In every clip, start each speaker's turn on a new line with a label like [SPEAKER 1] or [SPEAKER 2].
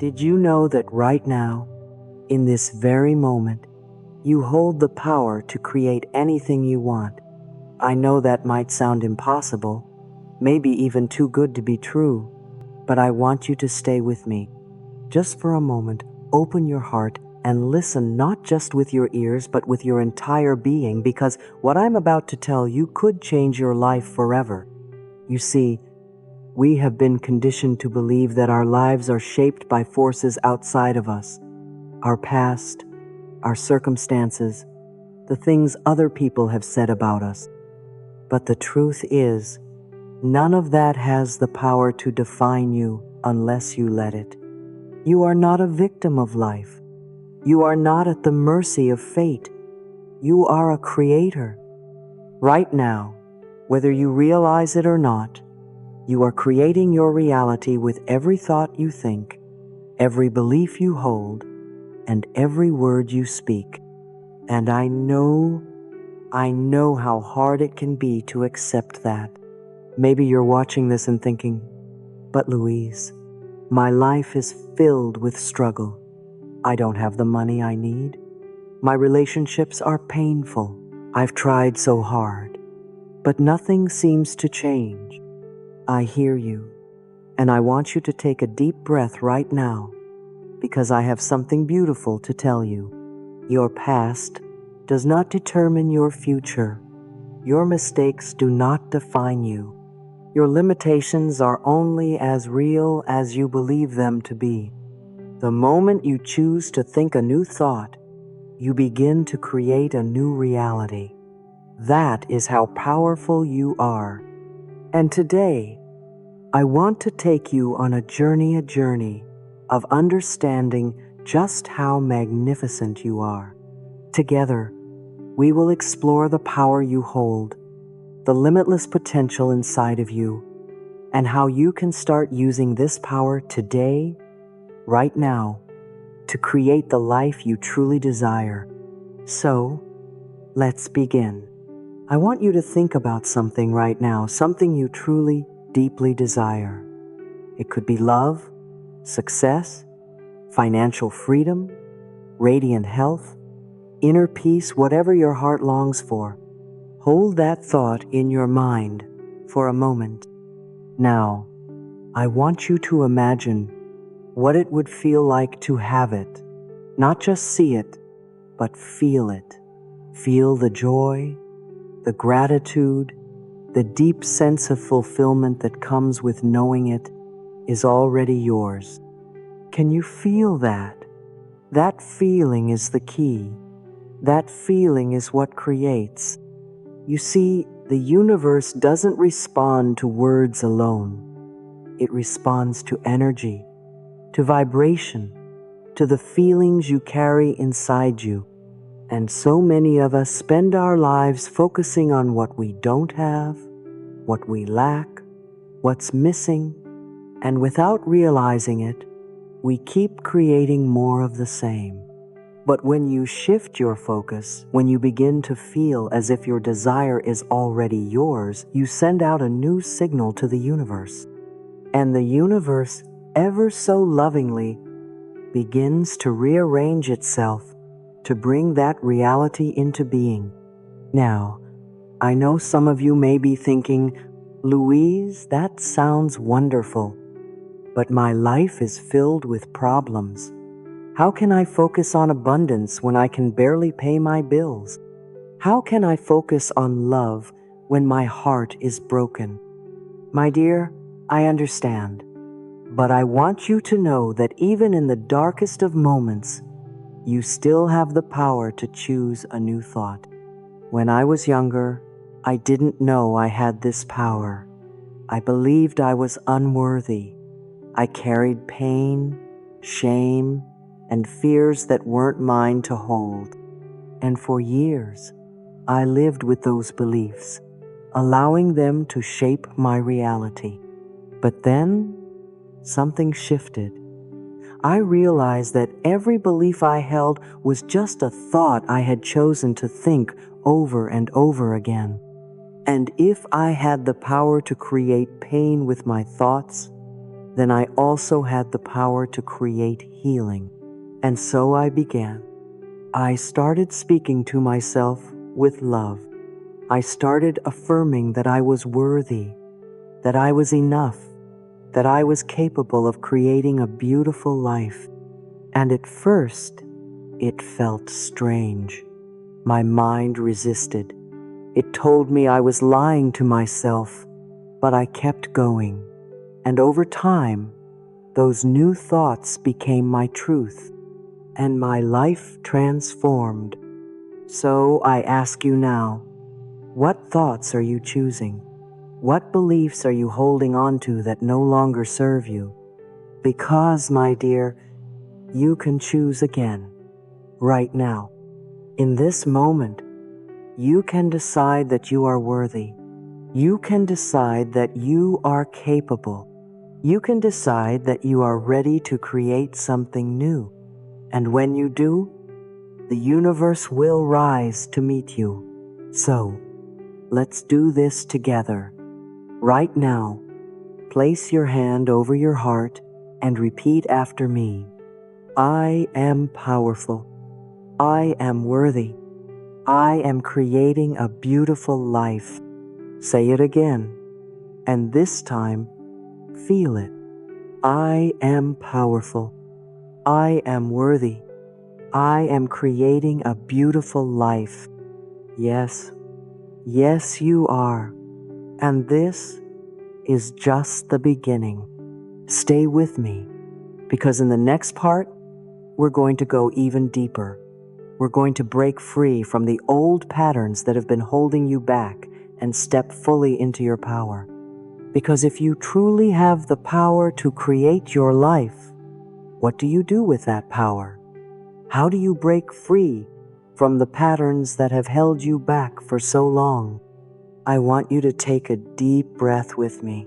[SPEAKER 1] Did you know that right now, in this very moment, you hold the power to create anything you want? I know that might sound impossible, maybe even too good to be true, but I want you to stay with me. Just for a moment, open your heart and listen, not just with your ears, but with your entire being, because what I'm about to tell you could change your life forever. You see, we have been conditioned to believe that our lives are shaped by forces outside of us. Our past, our circumstances, the things other people have said about us. But the truth is, none of that has the power to define you unless you let it. You are not a victim of life. You are not at the mercy of fate. You are a creator. Right now, whether you realize it or not, you are creating your reality with every thought you think, every belief you hold, and every word you speak. And I know how hard it can be to accept that. Maybe you're watching this and thinking, but Louise, my life is filled with struggle. I don't have the money I need. My relationships are painful. I've tried so hard, but nothing seems to change. I hear you, and I want you to take a deep breath right now, because I have something beautiful to tell you. Your past does not determine your future. Your mistakes do not define you. Your limitations are only as real as you believe them to be. The moment you choose to think a new thought, you begin to create a new reality. That is how powerful you are. And today, I want to take you on a journey of understanding just how magnificent you are. Together, we will explore the power you hold, the limitless potential inside of you, and how you can start using this power today, right now, to create the life you truly desire. So, let's begin. I want you to think about something right now, something you truly, deeply desire. It could be love, success, financial freedom, radiant health, inner peace, whatever your heart longs for. Hold that thought in your mind for a moment. Now, I want you to imagine what it would feel like to have it. Not just see it, but feel it. Feel the joy, the gratitude, the deep sense of fulfillment that comes with knowing it is already yours. Can you feel that? That feeling is the key. That feeling is what creates. You see, the universe doesn't respond to words alone. It responds to energy, to vibration, to the feelings you carry inside you. And so many of us spend our lives focusing on what we don't have, what we lack, what's missing, and without realizing it, we keep creating more of the same. But when you shift your focus, when you begin to feel as if your desire is already yours, you send out a new signal to the universe. And the universe, ever so lovingly, begins to rearrange itself to bring that reality into being. Now, I know some of you may be thinking, Louise, that sounds wonderful, but my life is filled with problems. How can I focus on abundance when I can barely pay my bills? How can I focus on love when my heart is broken? My dear, I understand, but I want you to know that even in the darkest of moments, you still have the power to choose a new thought. When I was younger, I didn't know I had this power. I believed I was unworthy. I carried pain, shame, and fears that weren't mine to hold. And for years, I lived with those beliefs, allowing them to shape my reality. But then, something shifted. I realized that every belief I held was just a thought I had chosen to think over and over again. And if I had the power to create pain with my thoughts, then I also had the power to create healing. And so I began. I started speaking to myself with love. I started affirming that I was worthy, that I was enough, that I was capable of creating a beautiful life. And at first, it felt strange. My mind resisted. It told me I was lying to myself, but I kept going. And over time, those new thoughts became my truth, and my life transformed. So I ask you now, what thoughts are you choosing? What beliefs are you holding on to that no longer serve you? Because, my dear, you can choose again, right now. In this moment, you can decide that you are worthy. You can decide that you are capable. You can decide that you are ready to create something new. And when you do, the universe will rise to meet you. So, let's do this together. Right now, place your hand over your heart and repeat after me. I am powerful. I am worthy. I am creating a beautiful life. Say it again, and this time, feel it. I am powerful. I am worthy. I am creating a beautiful life. Yes, yes, you are. And this is just the beginning. Stay with me, because in the next part, we're going to go even deeper. We're going to break free from the old patterns that have been holding you back and step fully into your power. Because if you truly have the power to create your life, what do you do with that power? How do you break free from the patterns that have held you back for so long? I want you to take a deep breath with me.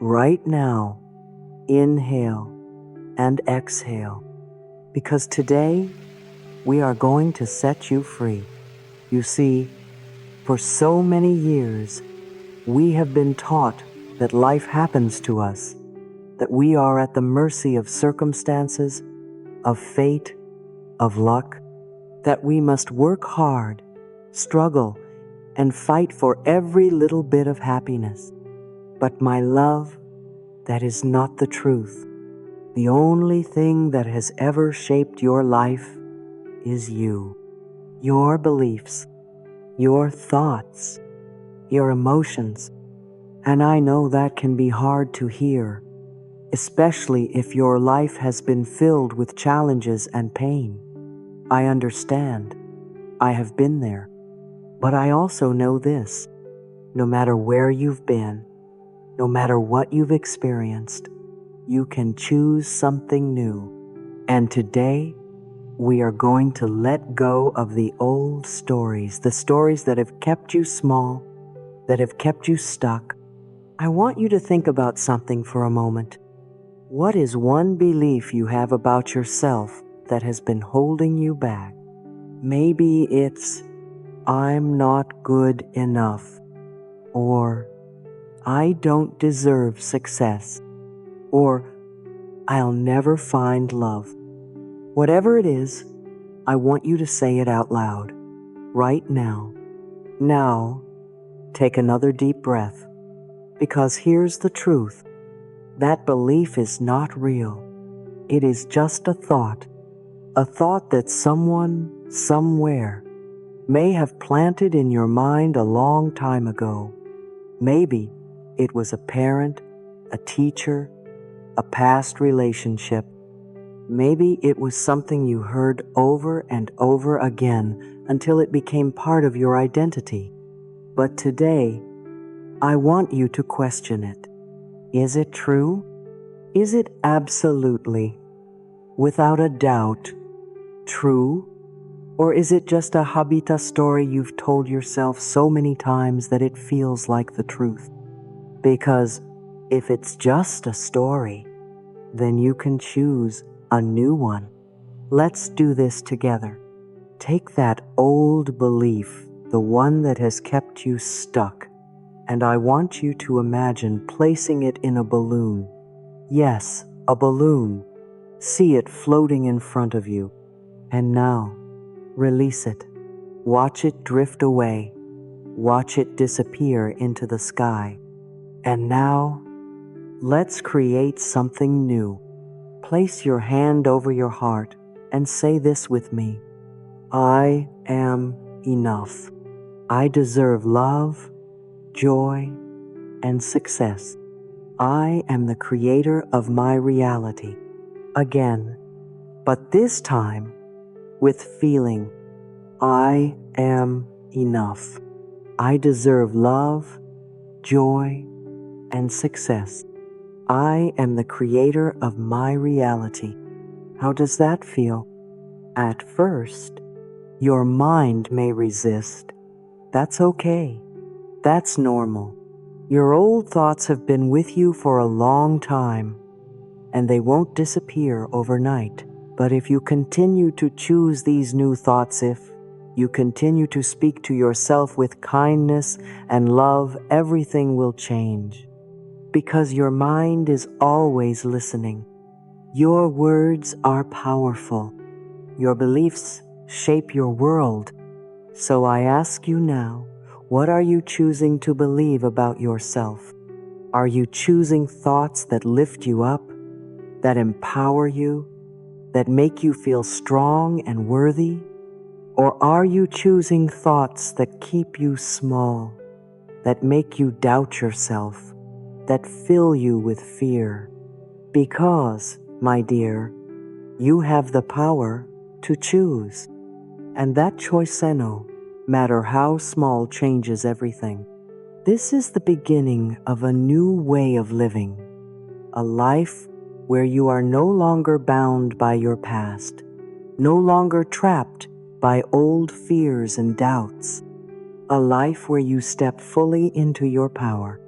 [SPEAKER 1] Right now, inhale and exhale, because today we are going to set you free. You see, for so many years, we have been taught that life happens to us, that we are at the mercy of circumstances, of fate, of luck, that we must work hard, struggle, and fight for every little bit of happiness. But my love, that is not the truth. The only thing that has ever shaped your life is you, your beliefs, your thoughts, your emotions. And I know that can be hard to hear, especially if your life has been filled with challenges and pain. I understand. I have been there. But I also know this: no matter where you've been, no matter what you've experienced, you can choose something new. And today, we are going to let go of the old stories, the stories that have kept you small, that have kept you stuck. I want you to think about something for a moment. What is one belief you have about yourself that has been holding you back? Maybe it's, I'm not good enough, or I don't deserve success, or I'll never find love. Whatever it is, I want you to say it out loud, right now. Now, take another deep breath, because here's the truth. That belief is not real. It is just a thought that someone, somewhere, may have planted in your mind a long time ago. Maybe it was a parent, a teacher, a past relationship. Maybe it was something you heard over and over again until it became part of your identity. But today, I want you to question it. Is it true? Is it absolutely, without a doubt, true? Or is it just a habita story you've told yourself so many times that it feels like the truth? Because if it's just a story, then you can choose a new one. Let's do this together. Take that old belief, the one that has kept you stuck, and I want you to imagine placing it in a balloon. Yes, a balloon. See it floating in front of you. And now, release it. Watch it drift away. Watch it disappear into the sky. And now, let's create something new. Place your hand over your heart and say this with me. I am enough. I deserve love, joy, and success. I am the creator of my reality. Again, but this time with feeling. I am enough. I deserve love, joy, and success. I am the creator of my reality. How does that feel? At first, your mind may resist. That's okay. That's normal. Your old thoughts have been with you for a long time, and they won't disappear overnight. But if you continue to choose these new thoughts, if you continue to speak to yourself with kindness and love, everything will change. Because your mind is always listening. Your words are powerful. Your beliefs shape your world. So I ask you now, what are you choosing to believe about yourself? Are you choosing thoughts that lift you up, that empower you, that make you feel strong and worthy? Or are you choosing thoughts that keep you small, that make you doubt yourself, that fill you with fear? Because, my dear, you have the power to choose. And that choice, no matter how small, changes everything. This is the beginning of a new way of living, a life where you are no longer bound by your past, no longer trapped by old fears and doubts, a life where you step fully into your power.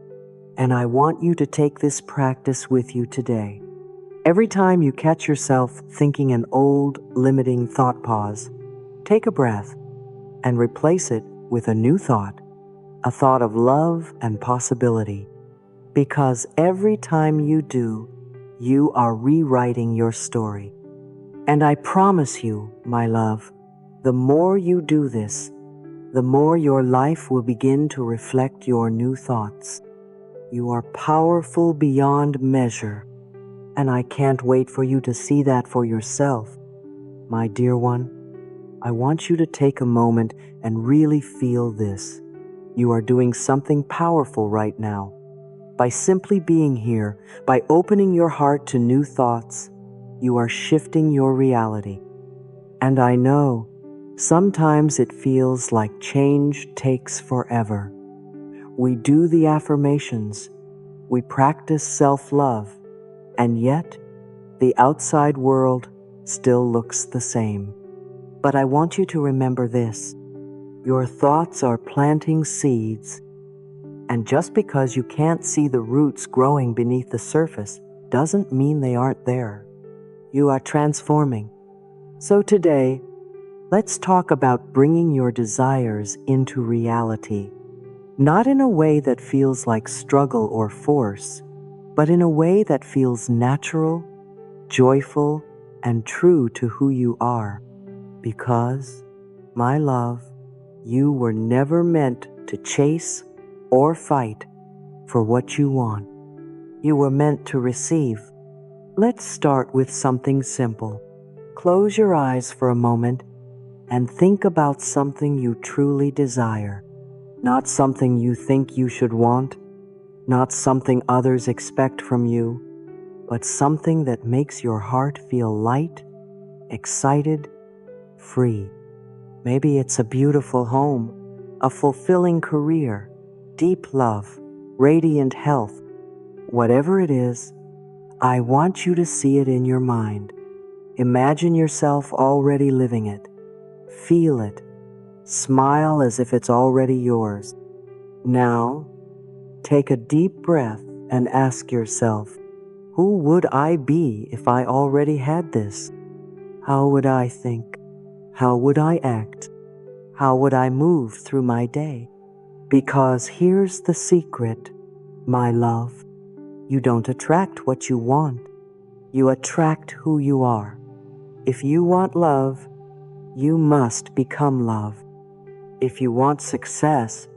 [SPEAKER 1] And I want you to take this practice with you today. Every time you catch yourself thinking an old, limiting thought, pause, take a breath, and replace it with a new thought, a thought of love and possibility. Because every time you do, you are rewriting your story. And I promise you, my love, the more you do this, the more your life will begin to reflect your new thoughts. You are powerful beyond measure, and I can't wait for you to see that for yourself. My dear one, I want you to take a moment and really feel this. You are doing something powerful right now. By simply being here, by opening your heart to new thoughts, you are shifting your reality. And I know, sometimes it feels like change takes forever. We do the affirmations, we practice self-love, and yet the outside world still looks the same. But I want you to remember this. Your thoughts are planting seeds, and just because you can't see the roots growing beneath the surface doesn't mean they aren't there. You are transforming. So today, let's talk about bringing your desires into reality. Not in a way that feels like struggle or force, but in a way that feels natural, joyful, and true to who you are. Because, my love, you were never meant to chase or fight for what you want. You were meant to receive. Let's start with something simple. Close your eyes for a moment and think about something you truly desire. Not something you think you should want, not something others expect from you, but something that makes your heart feel light, excited, free. Maybe it's a beautiful home, a fulfilling career, deep love, radiant health. Whatever it is, I want you to see it in your mind. Imagine yourself already living it. Feel it. Smile as if it's already yours. Now, take a deep breath and ask yourself, who would I be if I already had this? How would I think? How would I act? How would I move through my day? Because here's the secret, my love. You don't attract what you want. You attract who you are. If you want love, you must become love. If you want success,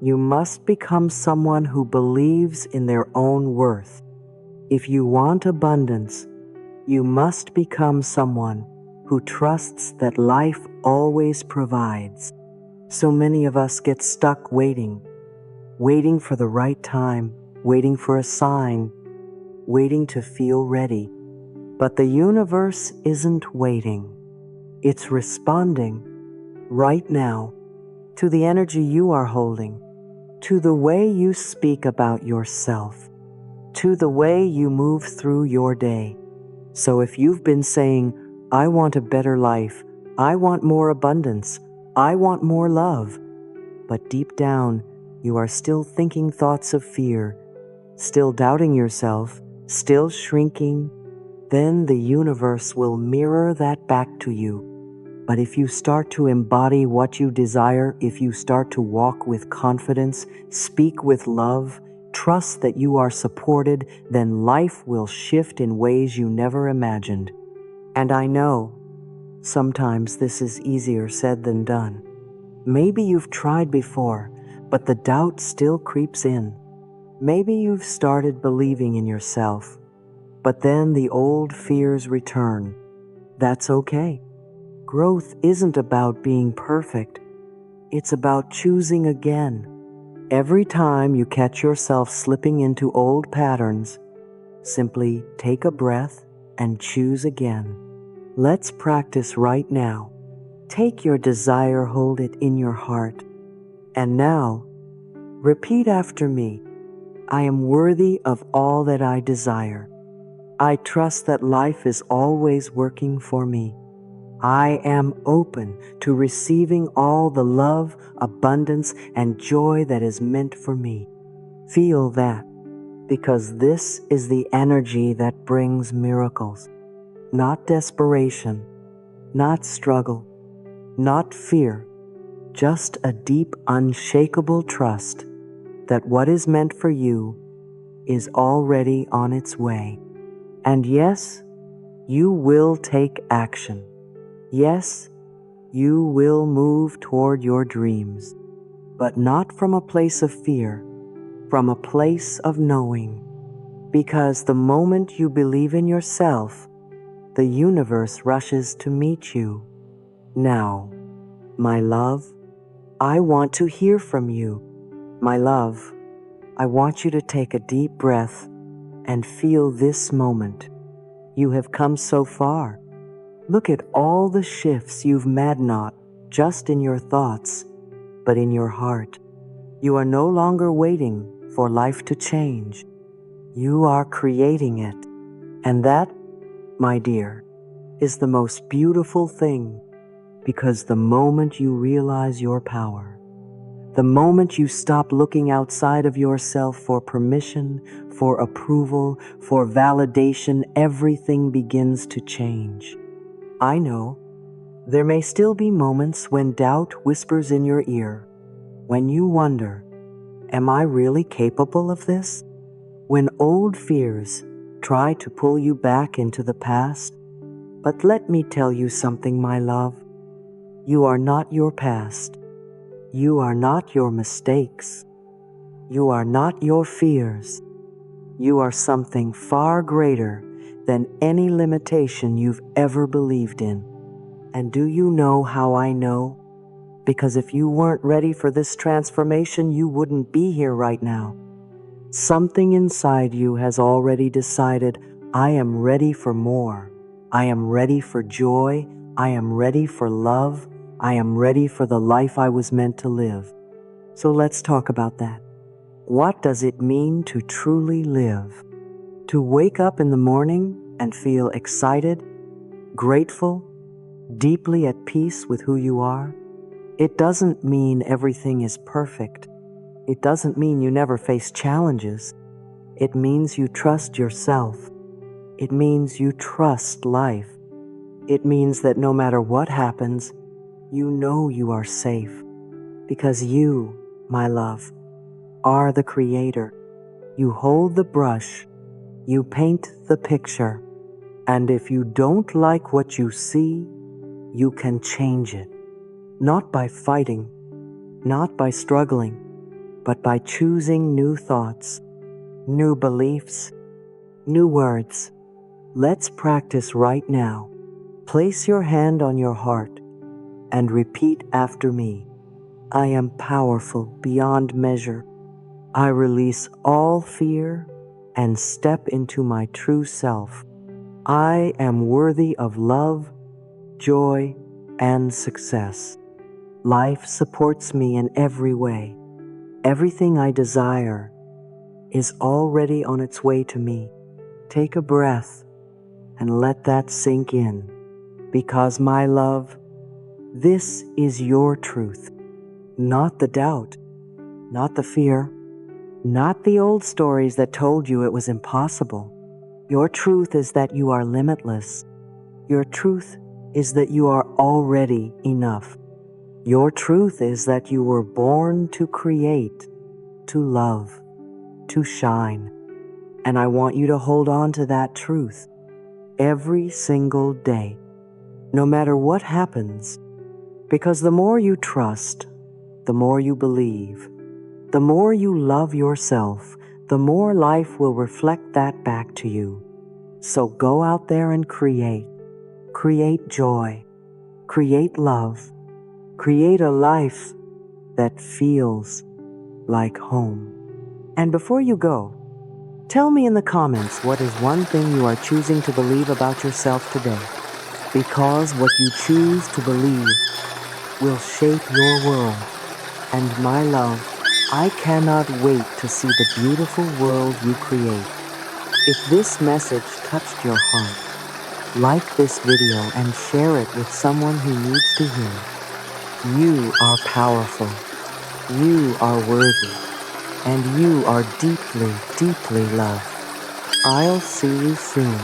[SPEAKER 1] you must become someone who believes in their own worth. If you want abundance, you must become someone who trusts that life always provides. So many of us get stuck waiting for the right time, waiting for a sign, waiting to feel ready. But the universe isn't waiting. It's responding right now to the energy you are holding, to the way you speak about yourself, to the way you move through your day. So if you've been saying, I want a better life, I want more abundance, I want more love, but deep down you are still thinking thoughts of fear, still doubting yourself, still shrinking, then the universe will mirror that back to you. But if you start to embody what you desire, if you start to walk with confidence, speak with love, trust that you are supported, then life will shift in ways you never imagined. And I know, sometimes this is easier said than done. Maybe you've tried before, but the doubt still creeps in. Maybe you've started believing in yourself, but then the old fears return. That's okay. Growth isn't about being perfect. It's about choosing again. Every time you catch yourself slipping into old patterns, simply take a breath and choose again. Let's practice right now. Take your desire, hold it in your heart. And now, repeat after me. I am worthy of all that I desire. I trust that life is always working for me. I am open to receiving all the love, abundance, and joy that is meant for me. Feel that, because this is the energy that brings miracles. Not desperation, not struggle, not fear, just a deep, unshakable trust that what is meant for you is already on its way. And yes, you will take action. Yes, you will move toward your dreams, but not from a place of fear, from a place of knowing. Because the moment you believe in yourself, the universe rushes to meet you. Now, my love, I want to hear from you. My love, I want you to take a deep breath and feel this moment. You have come so far. Look at all the shifts you've made, not just in your thoughts, but in your heart. You are no longer waiting for life to change. You are creating it. And that, my dear, is the most beautiful thing, because the moment you realize your power, the moment you stop looking outside of yourself for permission, for approval, for validation, everything begins to change. I know there may still be moments when doubt whispers in your ear, when you wonder, am I really capable of this? When old fears try to pull you back into the past. But let me tell you something, my love. You are not your past. You are not your mistakes. You are not your fears. You are something far greater than any limitation you've ever believed in. And do you know how I know? Because if you weren't ready for this transformation, you wouldn't be here right now. Something inside you has already decided, I am ready for more. I am ready for joy. I am ready for love. I am ready for the life I was meant to live. So let's talk about that. What does it mean to truly live? To wake up in the morning and feel excited, grateful, deeply at peace with who you are? It doesn't mean everything is perfect. It doesn't mean you never face challenges. It means you trust yourself. It means you trust life. It means that no matter what happens, you know you are safe. Because you, my love, are the creator. You hold the brush You paint the picture, and if you don't like what you see, you can change it. Not by fighting, not by struggling, but by choosing new thoughts, new beliefs, new words. Let's practice right now. Place your hand on your heart and repeat after me. I am powerful beyond measure. I release all fear and step into my true self. I am worthy of love, joy, and success. Life supports me in every way. Everything I desire is already on its way to me. Take a breath and let that sink in. Because my love, this is your truth, not the doubt, not the fear, not the old stories that told you it was impossible. Your truth is that you are limitless. Your truth is that you are already enough. Your truth is that you were born to create, to love, to shine. And I want you to hold on to that truth every single day, no matter what happens, because the more you trust, the more you believe, the more you love yourself, the more life will reflect that back to you. So go out there and create. Create joy. Create love. Create a life that feels like home. And before you go, tell me in the comments what is one thing you are choosing to believe about yourself today. Because what you choose to believe will shape your world. And my love, I cannot wait to see the beautiful world you create. If this message touched your heart, like this video and share it with someone who needs to hear it. You are powerful. You are worthy. And you are deeply, deeply loved. I'll see you soon.